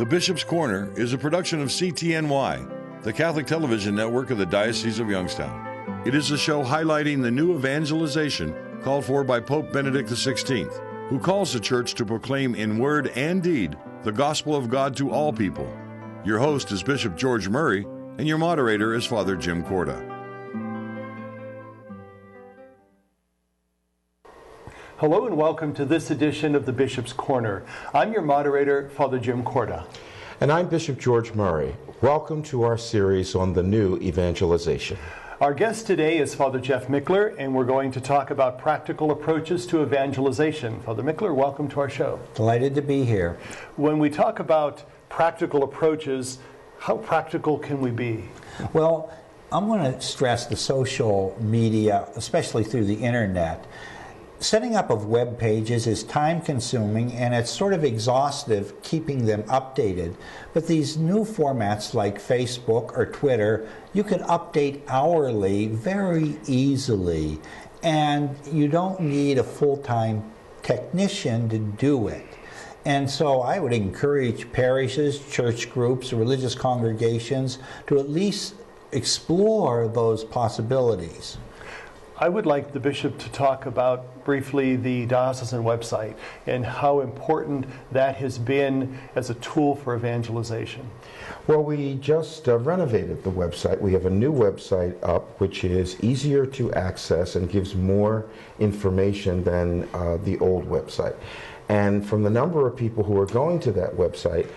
The Bishop's Corner is a production of CTNY, the Catholic television network of the Diocese of Youngstown. It is a show highlighting the new evangelization called for by Pope Benedict XVI, who calls the Church to proclaim in word and deed the gospel of God to all people. Your host is Bishop George Murray, and your moderator is Father Jim Corda. Hello and welcome to this edition of the Bishop's Corner. I'm your moderator, Father Jim Corda. And I'm Bishop George Murray. Welcome to our series on the new evangelization. Our guest today is Father Jeff Mickler, and we're going to talk about practical approaches to evangelization. Father Mickler, welcome to our show. Delighted to be here. When we talk about practical approaches, how practical can we be? Well, I'm going to stress the social media, especially through the internet. Setting up of web pages is time-consuming and it's sort of exhaustive keeping them updated. But these new formats like Facebook or Twitter, you can update hourly very easily, and you don't need a full-time technician to do it. And so I would encourage parishes, church groups, religious congregations to at least explore those possibilities. I would like the bishop to talk about briefly the diocesan website and how important that has been as a tool for evangelization. Well, we just renovated the website. We have a new website up which is easier to access and gives more information than the old website. And from the number of people who are going to that website,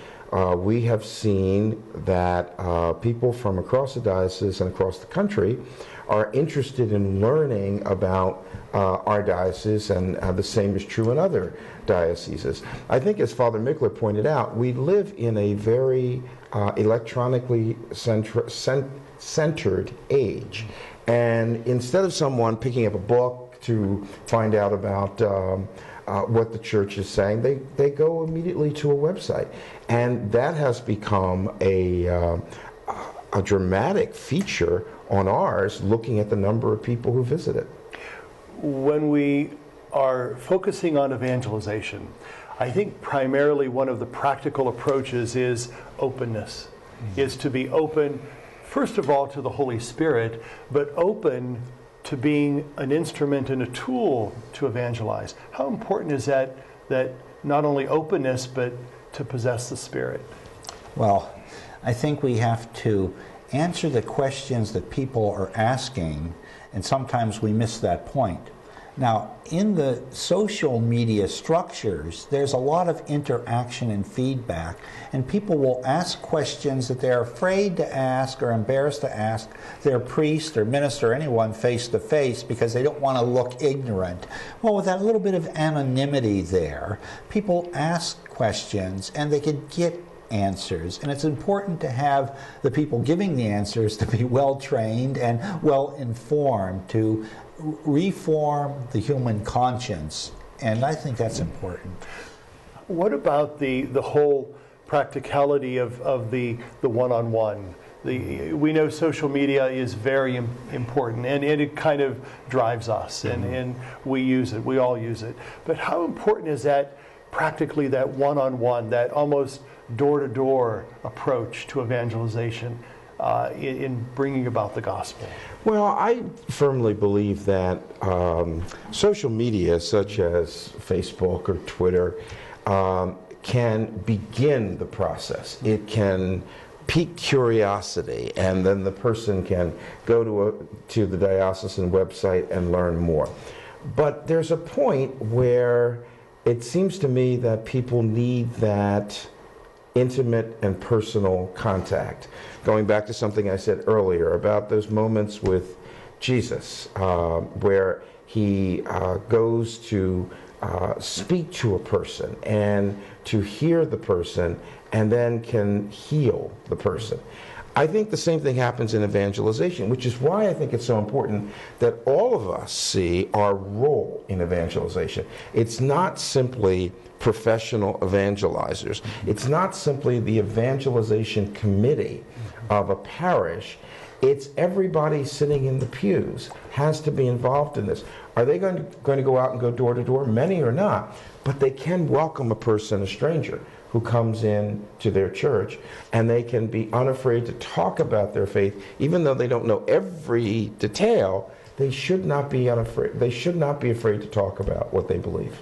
we have seen that people from across the diocese and across the country are interested in learning about our diocese, and the same is true in other dioceses. I think, as Father Mickler pointed out, we live in a very electronically centered age. And instead of someone picking up a book to find out about what the church is saying, they go immediately to a website. And that has become a dramatic feature on ours, looking at the number of people who visit it. When we are focusing on evangelization, I think primarily one of the practical approaches is openness, is to be open, first of all, to the Holy Spirit, but open to being an instrument and a tool to evangelize. How important is that not only openness, but to possess the Spirit? Well, I think we have to answer the questions that people are asking, and sometimes we miss that point. Now, in the social media structures, there's a lot of interaction and feedback, and people will ask questions that they're afraid to ask or embarrassed to ask their priest or minister or anyone face to face because they don't want to look ignorant. Well, with that little bit of anonymity there, people ask questions and they can get answers, and it's important to have the people giving the answers to be well trained and well informed to reform the human conscience, and I think that's important. What about the whole practicality of the one-on-one? We know social media is very important, and it kind of drives us, and we use it, we all use it. But how important is that practically, that one-on-one, that almost door-to-door approach to evangelization in bringing about the gospel? Well, I firmly believe that social media, such as Facebook or Twitter, can begin the process. It can pique curiosity, and then the person can go to the diocesan website and learn more. But there's a point where it seems to me that people need that intimate and personal contact. Going back to something I said earlier about those moments with Jesus, where he goes to speak to a person and to hear the person and then can heal the person. I think the same thing happens in evangelization, which is why I think it's so important that all of us see our role in evangelization. It's not simply professional evangelizers. It's not simply the evangelization committee of a parish. It's everybody sitting in the pews has to be involved in this. Are they going to go out and go door to door? Many are not, but they can welcome a stranger who comes in to their church, and they can be unafraid to talk about their faith, even though they don't know every detail. They should not be unafraid. They should not be afraid to talk about what they believe.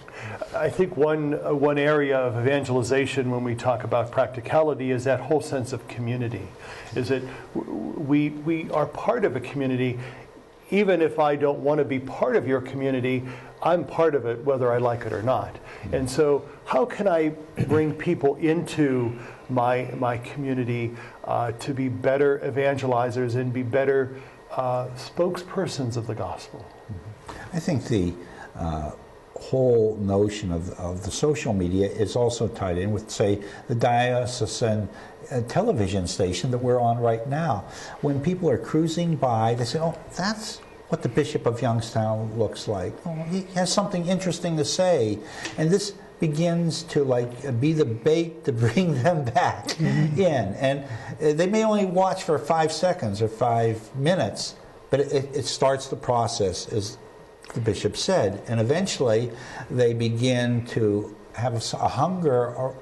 I think one area of evangelization when we talk about practicality is that whole sense of community. Is that we are part of a community. Even if I don't want to be part of your community, I'm part of it whether I like it or not. And so how can I bring people into my community to be better evangelizers and be better spokespersons of the gospel? I think the whole notion of the social media is also tied in with, say, the diocesan television station that we're on right now. When people are cruising by, they say, oh, that's what the Bishop of Youngstown looks like. Oh, he has something interesting to say. And this begins to be the bait to bring them back in. And they may only watch for 5 seconds or 5 minutes, but it starts the process, as the bishop said. And eventually they begin to have a hunger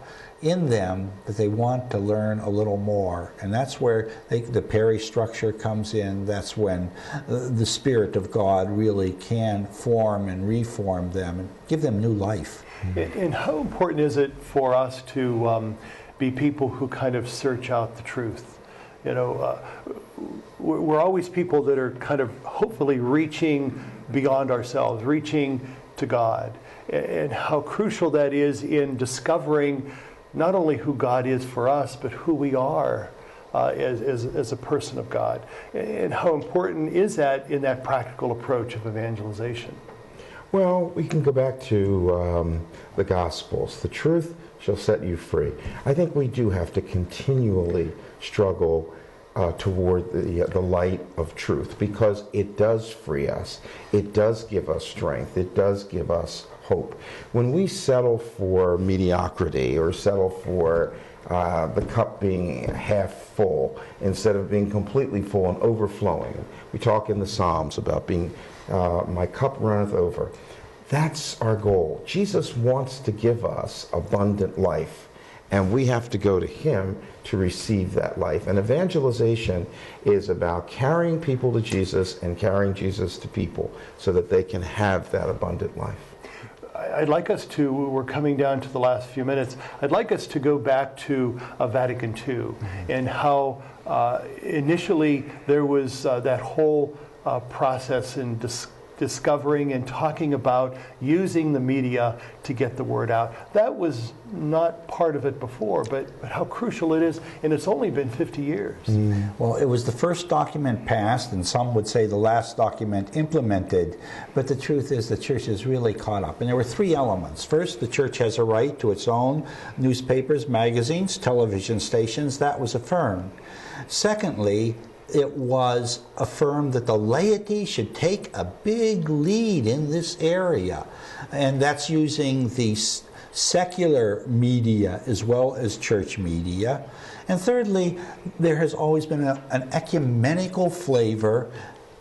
in them that they want to learn a little more. And that's where the parish structure comes in. That's when the Spirit of God really can form and reform them and give them new life. And how important is it for us to be people who kind of search out the truth? You know, we're always people that are kind of hopefully reaching beyond ourselves, reaching to God. And how crucial that is in discovering not only who God is for us, but who we are as a person of God. And how important is that in that practical approach of evangelization? Well, we can go back to the Gospels. The truth shall set you free. I think we do have to continually struggle toward the light of truth, because it does free us. It does give us strength. It does give us hope. When we settle for mediocrity or settle for the cup being half full instead of being completely full and overflowing, we talk in the Psalms about being my cup runneth over. That's our goal. Jesus wants to give us abundant life, and we have to go to Him to receive that life. And evangelization is about carrying people to Jesus and carrying Jesus to people so that they can have that abundant life. I'd like us to, we're coming down to the last few minutes, I'd like us to go back to Vatican II and how initially there was that whole process in discovering and talking about using the media to get the word out. That was not part of it before, but how crucial it is, and it's only been 50 years. Well, it was the first document passed, and some would say the last document implemented, but the truth is the church is really caught up. And there were 3 elements. First, the church has a right to its own newspapers, magazines, television stations. That was affirmed. Secondly, it was affirmed that the laity should take a big lead in this area, and that's using the secular media as well as church media. And thirdly, there has always been an ecumenical flavor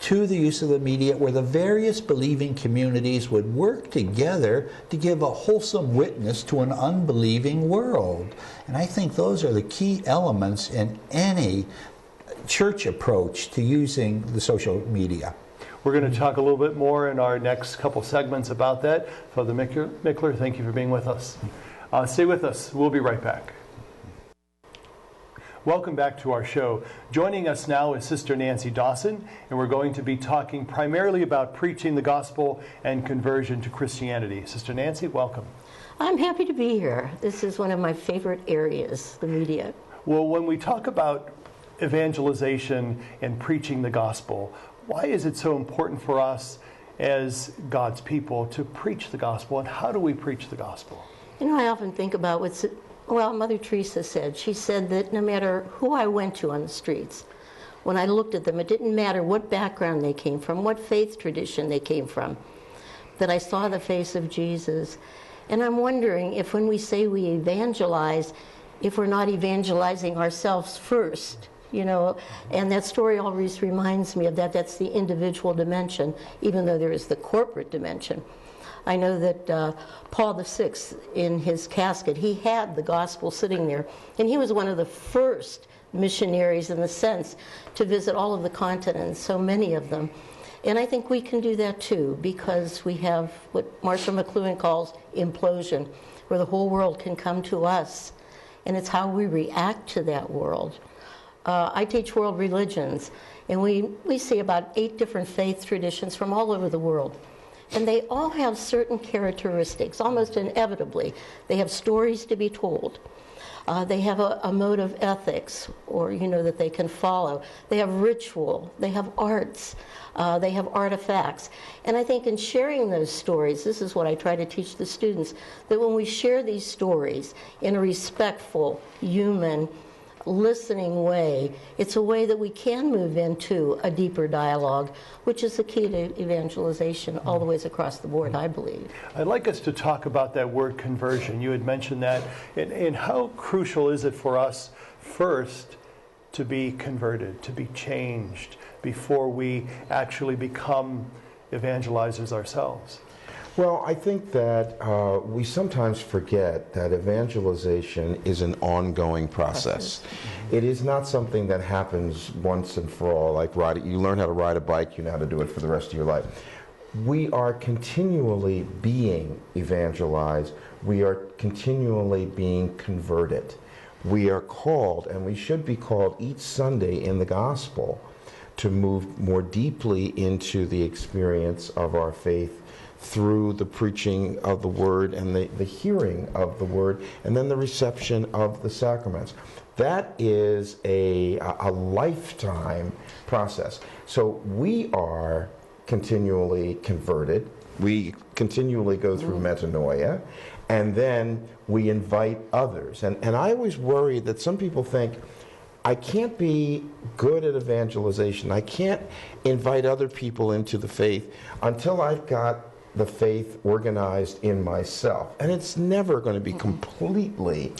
to the use of the media, where the various believing communities would work together to give a wholesome witness to an unbelieving world. And I think those are the key elements in any church approach to using the social media. We're going to talk a little bit more in our next couple segments about that. Father Mickler, thank you for being with us. Stay with us. We'll be right back. Welcome back to our show. Joining us now is Sister Nancy Dawson, and we're going to be talking primarily about preaching the gospel and conversion to Christianity. Sister Nancy, welcome. I'm happy to be here. This is one of my favorite areas, the media. Well, when we talk about evangelization and preaching the gospel, why is it so important for us as God's people to preach the gospel, and how do we preach the gospel? You know, I often think about what Mother Teresa said. She said that no matter who I went to on the streets, when I looked at them, it didn't matter what background they came from, what faith tradition they came from, that I saw the face of Jesus. And I'm wondering if when we say we evangelize, if we're not evangelizing ourselves first. You know, and that story always reminds me of that. That's the individual dimension, even though there is the corporate dimension. I know that Paul VI, in his casket, he had the gospel sitting there, and he was one of the first missionaries, in the sense, to visit all of the continents, so many of them. And I think we can do that too, because we have what Marshall McLuhan calls implosion, where the whole world can come to us, and it's how we react to that world. I teach world religions, and we see about 8 different faith traditions from all over the world. And they all have certain characteristics, almost inevitably. They have stories to be told. They have a mode of ethics, or that they can follow. They have ritual. They have arts. They have artifacts. And I think in sharing those stories, this is what I try to teach the students, that when we share these stories in a respectful, human, listening way, it's a way that we can move into a deeper dialogue, which is the key to evangelization all the ways across the board, I believe. I'd like us to talk about that word conversion. You had mentioned that. And how crucial is it for us first to be converted, to be changed, before we actually become evangelizers ourselves? Well, I think that we sometimes forget that evangelization is an ongoing process. It is not something that happens once and for all, like you learn how to ride a bike, you know how to do it for the rest of your life. We are continually being evangelized. We are continually being converted. We are called, and we should be called each Sunday in the gospel, to move more deeply into the experience of our faith through the preaching of the word and the hearing of the word, and then the reception of the sacraments. That is a lifetime process. So we are continually converted. We continually go through metanoia, and then we invite others. And I always worry that some people think, I can't be good at evangelization. I can't invite other people into the faith until I've got the faith organized in myself. And it's never going to be completely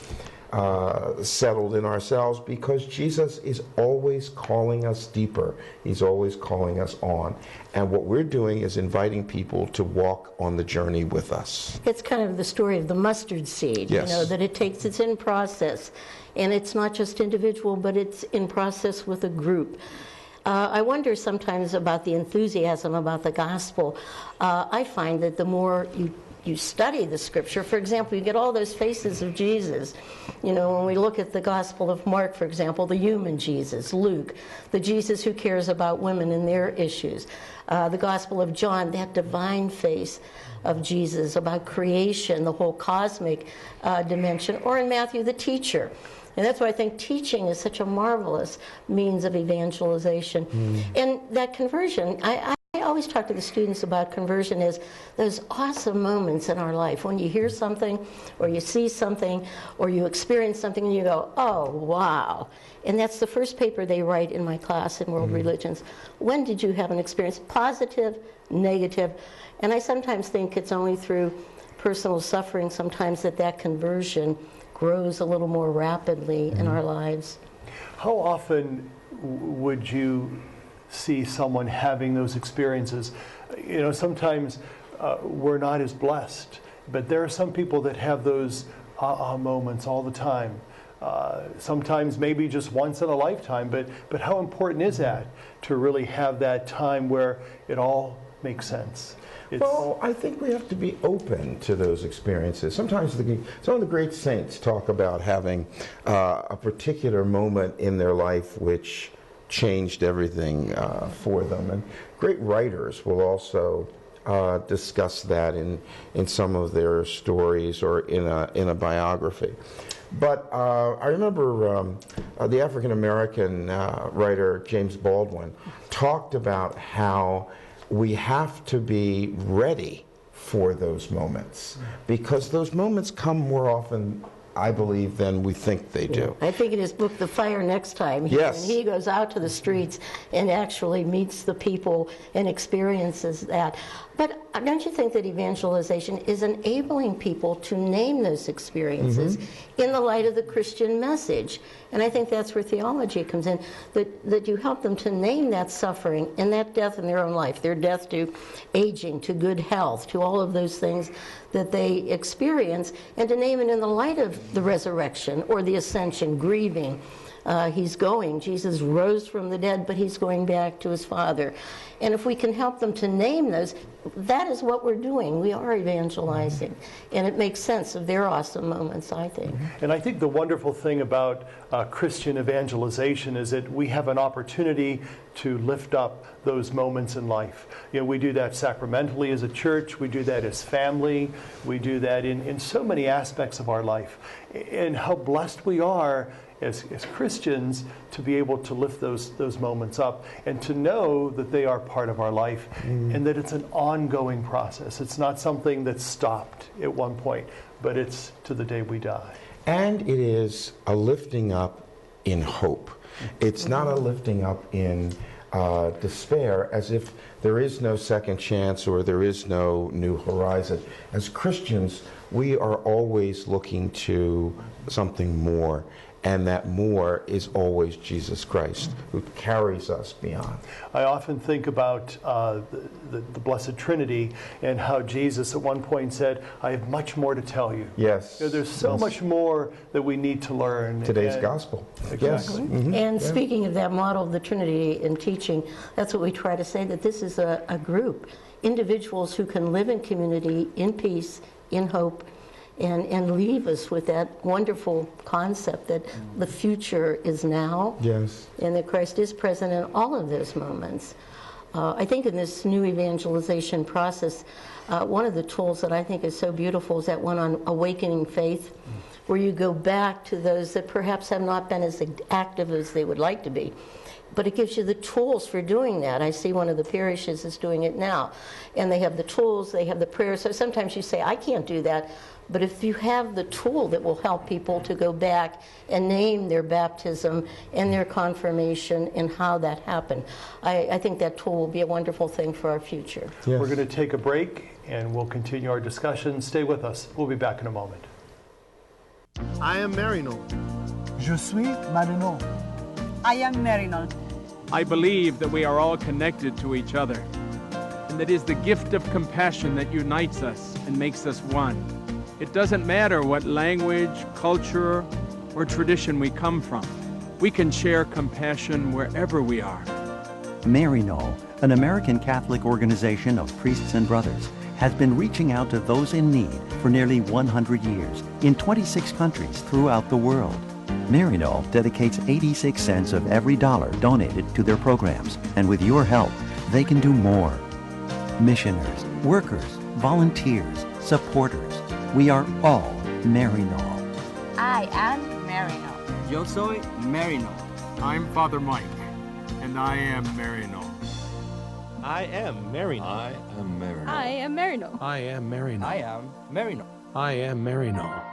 settled in ourselves, because Jesus is always calling us deeper. He's always calling us on. And what we're doing is inviting people to walk on the journey with us. It's kind of the story of the mustard seed, Yes. that it's in process. And it's not just individual, but it's in process with a group. I wonder sometimes about the enthusiasm about the gospel. I find that the more you study the scripture, for example, you get all those faces of Jesus. When we look at the Gospel of Mark, for example, the human Jesus, Luke, the Jesus who cares about women and their issues. The Gospel of John, that divine face of Jesus about creation, the whole cosmic dimension. Or in Matthew, the teacher. And that's why I think teaching is such a marvelous means of evangelization. And that conversion, I always talk to the students about conversion as those awesome moments in our life when you hear something, or you see something, or you experience something, and you go, oh, wow. And that's the first paper they write in my class in world religions. When did you have an experience? Positive, negative. And I sometimes think it's only through personal suffering sometimes that conversion grows a little more rapidly in our lives. How often would you see someone having those experiences? Sometimes we're not as blessed, but there are some people that have those aha moments all the time. Sometimes maybe just once in a lifetime, but how important is that, to really have that time where it all makes sense? Well, I think we have to be open to those experiences. Sometimes some of the great saints talk about having a particular moment in their life which changed everything for them. And great writers will also discuss that in some of their stories or in a biography. But I remember the African-American writer James Baldwin talked about how we have to be ready for those moments, because those moments come more often, I believe, than we think they do. I think in his book, The Fire Next Time, Yes. he goes out to the streets and actually meets the people and experiences that. But don't you think that evangelization is enabling people to name those experiences in the light of the Christian message? And I think that's where theology comes in, that you help them to name that suffering and that death in their own life, their death to aging, to good health, to all of those things that they experience, and to name it in the light of the resurrection or the ascension, grieving. He's going. Jesus rose from the dead, but he's going back to his Father. And if we can help them to name those, that is what we're doing. We are evangelizing. And it makes sense of their awesome moments, I think. And I think the wonderful thing about Christian evangelization is that we have an opportunity to lift up those moments in life. You know, we do that sacramentally as a church. We do that as family. We do that in so many aspects of our life. And how blessed we are as Christians to be able to lift those moments up and to know that they are part of our life and that it's an ongoing process. It's not something that's stopped at one point, but it's to the day we die. And it is a lifting up in hope. It's not a lifting up in despair, as if there is no second chance or there is no new horizon. As Christians, we are always looking to something more. And that more is always Jesus Christ, who carries us beyond. I often think about the Blessed Trinity and how Jesus at one point said, I have much more to tell you. Yes. You know, there's so much more that we need to learn. Today's gospel. Exactly. Yes. Mm-hmm. And speaking of that model of the Trinity in teaching, that's what we try to say, that this is a group, individuals who can live in community, in peace, in hope, and leave us with that wonderful concept that the future is now. Yes. And that Christ is present in all of those moments. I think in this new evangelization process, one of the tools that I think is so beautiful is that one on awakening faith, where you go back to those that perhaps have not been as active as they would like to be. But it gives you the tools for doing that. I see one of the parishes is doing it now. And they have the tools, they have the prayers. So sometimes you say, I can't do that. But if you have the tool that will help people to go back and name their baptism and their confirmation and how that happened, I think that tool will be a wonderful thing for our future. Yes. We're going to take a break and we'll continue our discussion. Stay with us. We'll be back in a moment. I am Maryknoll. Je suis Maryknoll. I am Maryknoll. I believe that we are all connected to each other, and that it is the gift of compassion that unites us and makes us one. It doesn't matter what language, culture, or tradition we come from. We can share compassion wherever we are. Maryknoll, an American Catholic organization of priests and brothers, has been reaching out to those in need for nearly 100 years in 26 countries throughout the world. Maryknoll dedicates 86 cents of every dollar donated to their programs, and with your help, they can do more. Missioners, workers, volunteers, supporters, we are all Maryknoll. I am Maryknoll. Yo soy Maryknoll. I'm Father Mike, and I am Maryknoll. I am Maryknoll. I am Maryknoll. I am Maryknoll. I am Maryknoll. I am Maryknoll. I am Maryknoll.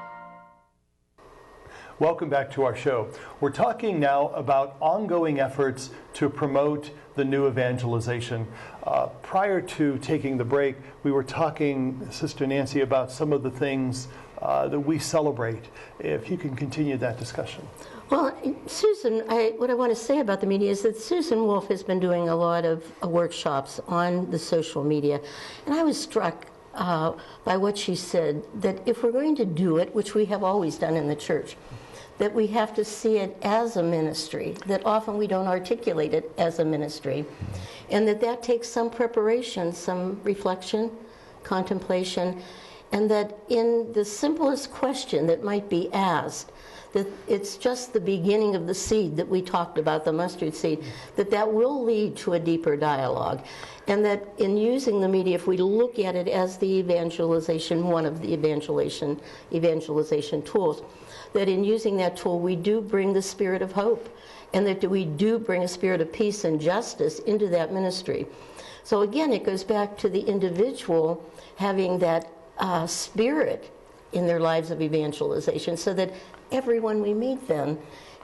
Welcome back to our show. We're talking now about ongoing efforts to promote the new evangelization. Prior to taking the break, we were talking, Sister Nancy, about some of the things that we celebrate. If you can continue that discussion. Well, Susan, what I want to say about the media is that Susan Wolf has been doing a lot of workshops on the social media, and I was struck by what she said, that if we're going to do it, which we have always done in the church, that we have to see it as a ministry, that often we don't articulate it as a ministry, and that takes some preparation, some reflection, contemplation, and that in the simplest question that might be asked, that it's just the beginning of the seed that we talked about, the mustard seed, that will lead to a deeper dialogue. And that in using the media, if we look at it as the evangelization, one of the evangelization tools, that in using that tool, we do bring the spirit of hope, and that we do bring a spirit of peace and justice into that ministry. So again, it goes back to the individual having that spirit in their lives of evangelization, so that everyone we meet then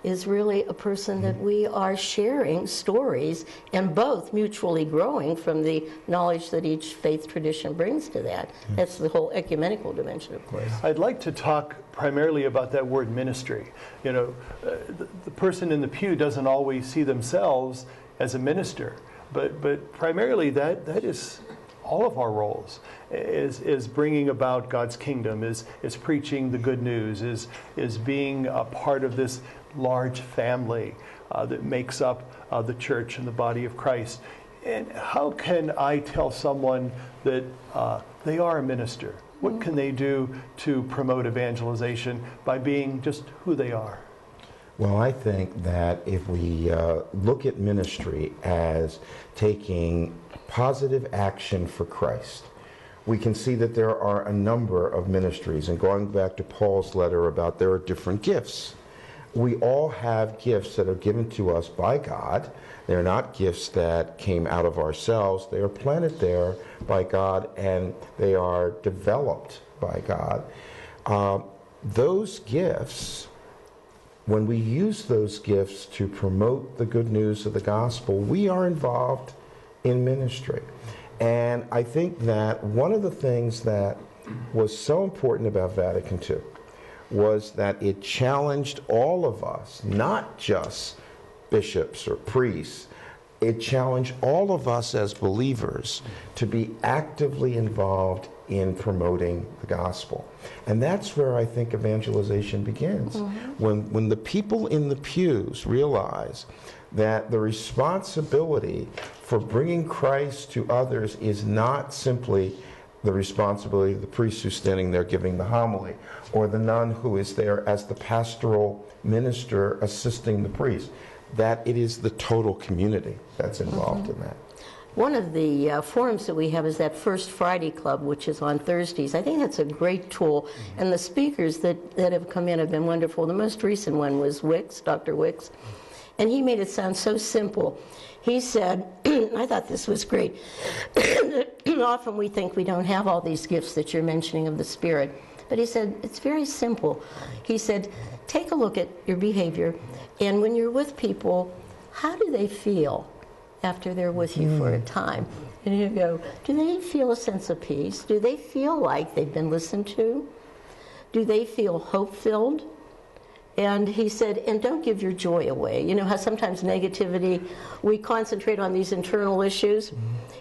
is really a person that we are sharing stories and both mutually growing from the knowledge that each faith tradition brings to that. That's the whole ecumenical dimension, of course. I'd like to talk primarily about that word ministry. You know, the person in the pew doesn't always see themselves as a minister, but primarily that is all of our roles, is bringing about God's kingdom, is preaching the good news, is being a part of this large family that makes up the church and the body of Christ. And how can I tell someone that they are a minister? What can they do to promote evangelization by being just who they are? Well, I think that if we look at ministry as taking positive action for Christ, we can see that there are a number of ministries. And going back to Paul's letter about there are different gifts. We all have gifts that are given to us by God. They're not gifts that came out of ourselves. They are planted there by God, and they are developed by God. Those gifts, when we use those gifts to promote the good news of the gospel, we are involved in ministry. And I think that one of the things that was so important about Vatican II was that it challenged all of us, not just bishops or priests. It challenged all of us as believers to be actively involved in promoting the gospel. And that's where I think evangelization begins. When the people in the pews realize that the responsibility for bringing Christ to others is not simply the responsibility of the priest who's standing there giving the homily, or the nun who is there as the pastoral minister assisting the priest, that it is the total community that's involved in that. One of the forums that we have is that First Friday Club, which is on Thursdays. I think that's a great tool, and the speakers that have come in have been wonderful. The most recent one was Wicks, Dr. Wicks, and he made it sound so simple. He said, I thought this was great, often we think we don't have all these gifts that you're mentioning of the Spirit, but he said, it's very simple. He said, take a look at your behavior, and when you're with people, how do they feel after they're with you for a time? And you go, do they feel a sense of peace? Do they feel like they've been listened to? Do they feel hope-filled? And he said, and don't give your joy away. You know how sometimes negativity, we concentrate on these internal issues,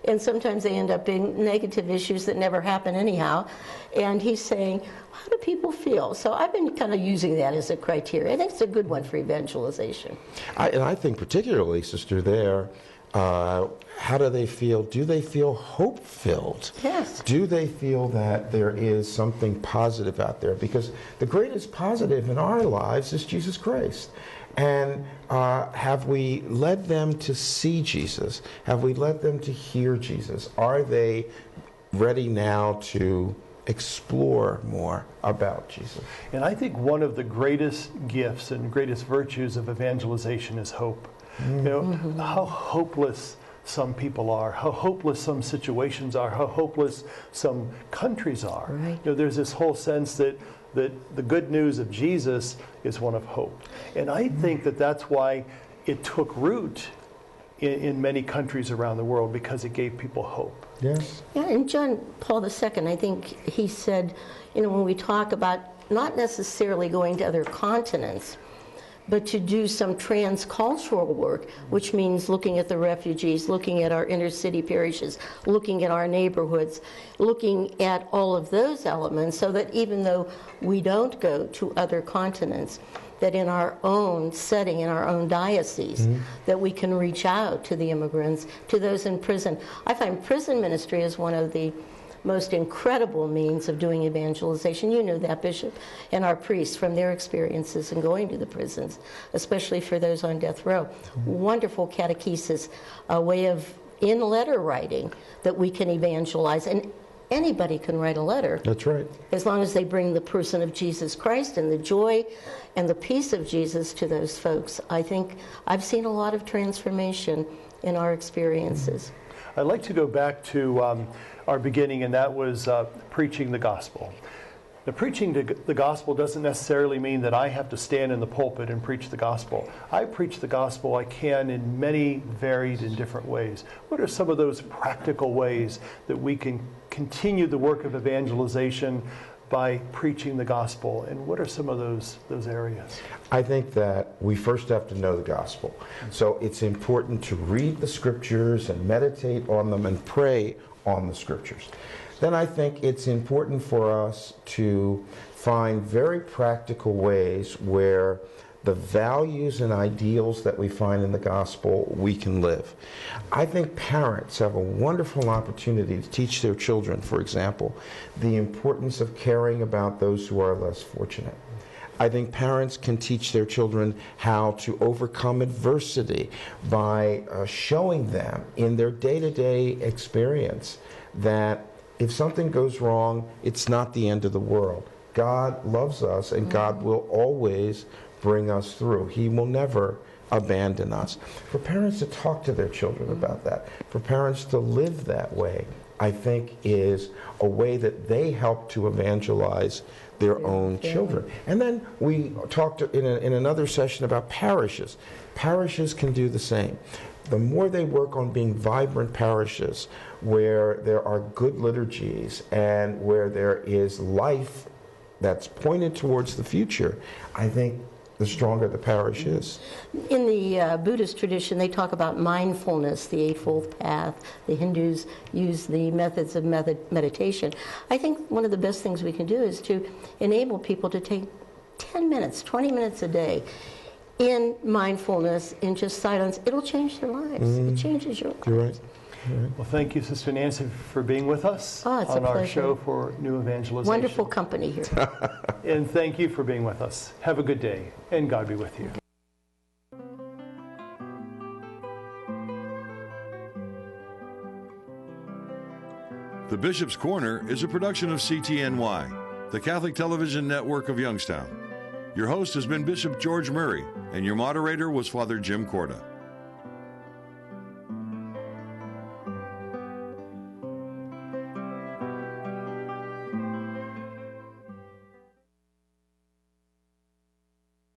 and sometimes they end up being negative issues that never happen anyhow. And he's saying, how do people feel? So I've been kind of using that as a criteria. I think it's a good one for evangelization. And I think particularly, Sister, there, how do they feel? Do they feel hope-filled? Yes. Do they feel that there is something positive out there? Because the greatest positive in our lives is Jesus Christ. And have we led them to see Jesus? Have we led them to hear Jesus? Are they ready now to explore more about Jesus? And I think one of the greatest gifts and greatest virtues of evangelization is hope. You know, how hopeless some people are, how hopeless some situations are, how hopeless some countries are. Right. You know, there's this whole sense that the good news of Jesus is one of hope. And I think that that's why it took root in many countries around the world, because it gave people hope. Yes. Yeah, and John Paul II, I think he said, you know, when we talk about not necessarily going to other continents, but to do some transcultural work, which means looking at the refugees, looking at our inner city parishes, looking at our neighborhoods, looking at all of those elements, so that even though we don't go to other continents, that in our own setting, in our own diocese, that we can reach out to the immigrants, to those in prison. I find prison ministry is one of the most incredible means of doing evangelization. You know that, Bishop, and our priests from their experiences in going to the prisons, especially for those on death row. Wonderful catechesis, a way of in letter writing that we can evangelize. And anybody can write a letter. That's right. As long as they bring the person of Jesus Christ and the joy and the peace of Jesus to those folks. I think I've seen a lot of transformation in our experiences. I'd like to go back to our beginning, and that was preaching the gospel. Now, preaching the gospel doesn't necessarily mean that I have to stand in the pulpit and preach the gospel. I preach the gospel I can in many varied and different ways. What are some of those practical ways that we can continue the work of evangelization by preaching the gospel? And what are some of those areas? I think that we first have to know the gospel. So it's important to read the scriptures and meditate on them and pray on the scriptures. Then I think it's important for us to find very practical ways where the values and ideals that we find in the gospel we can live. I think parents have a wonderful opportunity to teach their children, for example, the importance of caring about those who are less fortunate. I think parents can teach their children how to overcome adversity by showing them in their day-to-day experience that if something goes wrong, it's not the end of the world. God loves us, and God will always bring us through. He will never abandon us. For parents to talk to their children about that, for parents to live that way, I think is a way that they help to evangelize their own children. And then we talked in another session about parishes. Parishes can do the same. The more they work on being vibrant parishes, where there are good liturgies and where there is life that's pointed towards the future, I think the stronger the parish is. In the Buddhist tradition, they talk about mindfulness, the Eightfold Path. The Hindus use the methods of meditation. I think one of the best things we can do is to enable people to take 10 minutes, 20 minutes a day in mindfulness, in just silence. It'll change their lives. It changes your lives. You're right. Well, thank you, Sister Nancy, for being with us on our show for New Evangelization. Wonderful company here. And thank you for being with us. Have a good day, and God be with you. The Bishop's Corner is a production of CTNY, the Catholic Television Network of Youngstown. Your host has been Bishop George Murray, and your moderator was Father Jim Corda.